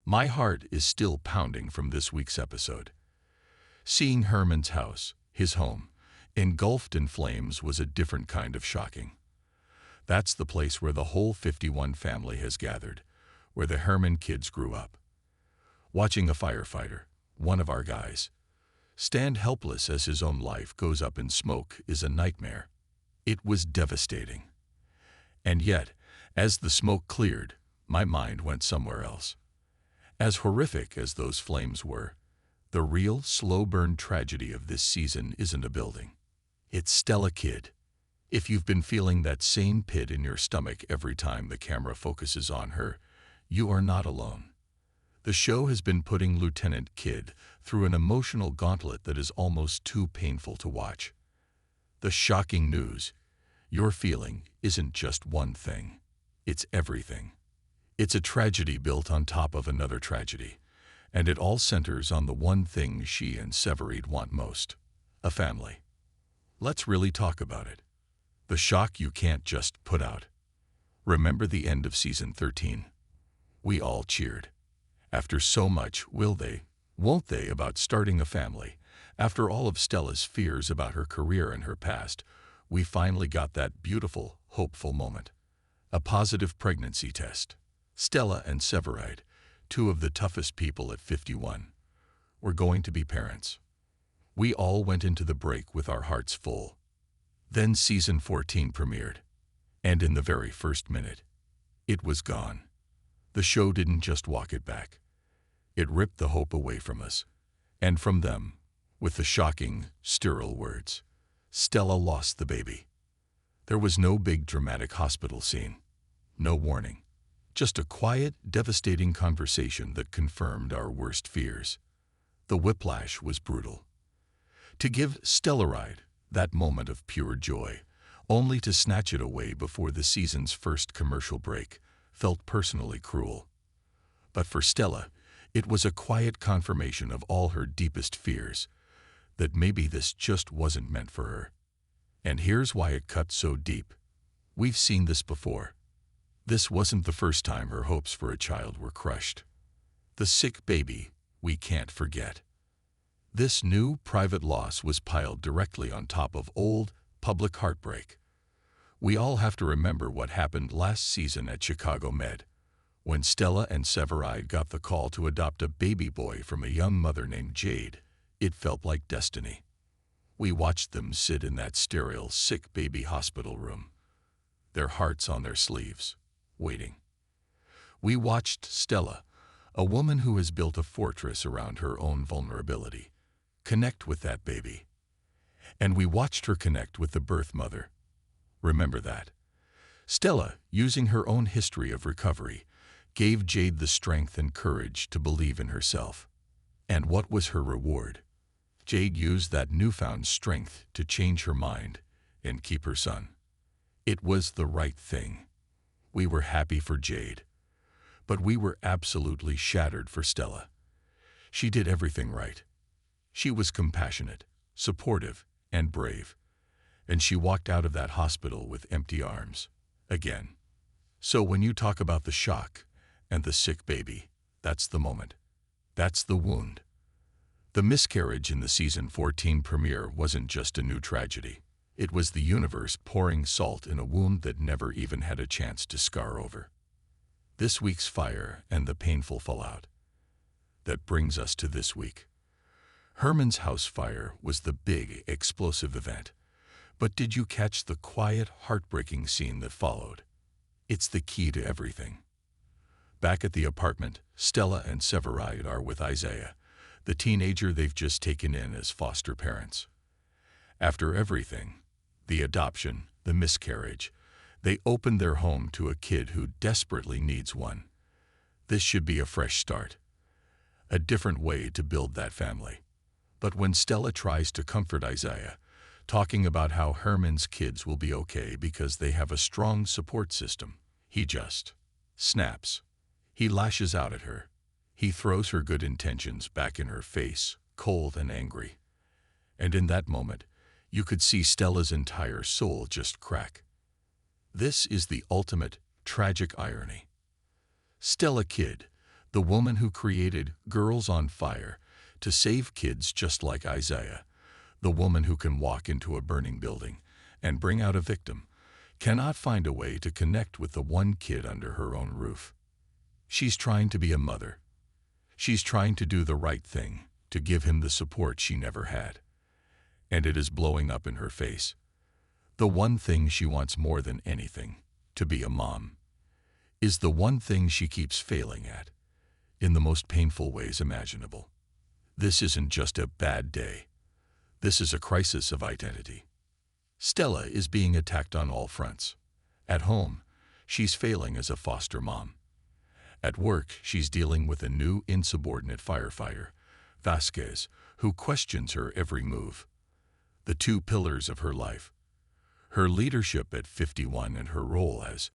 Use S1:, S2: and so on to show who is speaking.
S1: My heart is still pounding from this week's episode. Seeing Herman's house, his home, engulfed in flames was a different kind of shocking. That's the place where the whole 51 family has gathered, where the Herman kids grew up. Watching a firefighter, one of our guys, stand helpless as his own life goes up in smoke is a nightmare. It was devastating. And yet, as the smoke cleared, my mind went somewhere else. As horrific as those flames were, the real slow-burn tragedy of this season isn't a building. It's Stella Kid. If you've been feeling that same pit in your stomach every time the camera focuses on her, you are not alone. The show has been putting Lieutenant Kid through an emotional gauntlet that is almost too painful to watch. The shocking news you're feeling isn't just one thing. It's everything. It's a tragedy built on top of another tragedy, and it all centers on the one thing she and Severide want most: a family. Let's really talk about it. The shock you can't just put out. Remember the end of season 13? We all cheered. After so much will they, won't they about starting a family, after all of Stella's fears about her career and her past, we finally got that beautiful, hopeful moment. A positive pregnancy test. Stella and Severide, two of the toughest people at 51, were going to be parents. We all went into the break with our hearts full. Then season 14 premiered, and in the very first minute, it was gone. The show didn't just walk it back. It ripped the hope away from us, and from them, with the shocking, sterile words, "Stella lost the baby." There was no big dramatic hospital scene, no warning, just a quiet, devastating conversation that confirmed our worst fears. The whiplash was brutal. To give Stellaride that moment of pure joy, only to snatch it away before the season's first commercial break, felt personally cruel. But for Stella, it was a quiet confirmation of all her deepest fears, that maybe this just wasn't meant for her. And here's why it cut so deep. We've seen this before. This wasn't the first time her hopes for a child were crushed. The sick baby we can't forget. This new private loss was piled directly on top of old public heartbreak. We all have to remember what happened last season at Chicago Med, when Stella and Severide got the call to adopt a baby boy from a young mother named Jade. It felt like destiny. We watched them sit in that sterile, sick baby hospital room, their hearts on their sleeves, waiting. We watched Stella, a woman who has built a fortress around her own vulnerability, connect with that baby. And we watched her connect with the birth mother. Remember that. Stella, using her own history of recovery, gave Jade the strength and courage to believe in herself. And what was her reward? Jade used that newfound strength to change her mind and keep her son. It was the right thing. We were happy for Jade, but we were absolutely shattered for Stella. She did everything right. She was compassionate, supportive, and brave, and she walked out of that hospital with empty arms, again. So when you talk about the shock and the sick baby, that's the moment. That's the wound. The miscarriage in the season 14 premiere wasn't just a new tragedy. It was the universe pouring salt in a wound that never even had a chance to scar over. This week's fire and the painful fallout. That brings us to this week. Herman's house fire was the big, explosive event. But did you catch the quiet, heartbreaking scene that followed? It's the key to everything. Back at the apartment, Stella and Severide are with Isaiah, the teenager they've just taken in as foster parents. After everything, the adoption, the miscarriage, they opened their home to a kid who desperately needs one. This should be a fresh start, a different way to build that family. But when Stella tries to comfort Isaiah, talking about how Herman's kids will be okay because they have a strong support system, he just snaps. He lashes out at her. He throws her good intentions back in her face, cold and angry. And in that moment, you could see Stella's entire soul just crack. This is the ultimate tragic irony. Stella Kid, the woman who created Girls on Fire to save kids just like Isaiah, the woman who can walk into a burning building and bring out a victim, cannot find a way to connect with the one kid under her own roof. She's trying to be a mother. She's trying to do the right thing, to give him the support she never had. And it is blowing up in her face. The one thing she wants more than anything, to be a mom, is the one thing she keeps failing at, in the most painful ways imaginable. This isn't just a bad day. This is a crisis of identity. Stella is being attacked on all fronts. At home, she's failing as a foster mom. At work, she's dealing with a new insubordinate firefighter, Vasquez, who questions her every move. The two pillars of her life, her leadership at 51 and her role as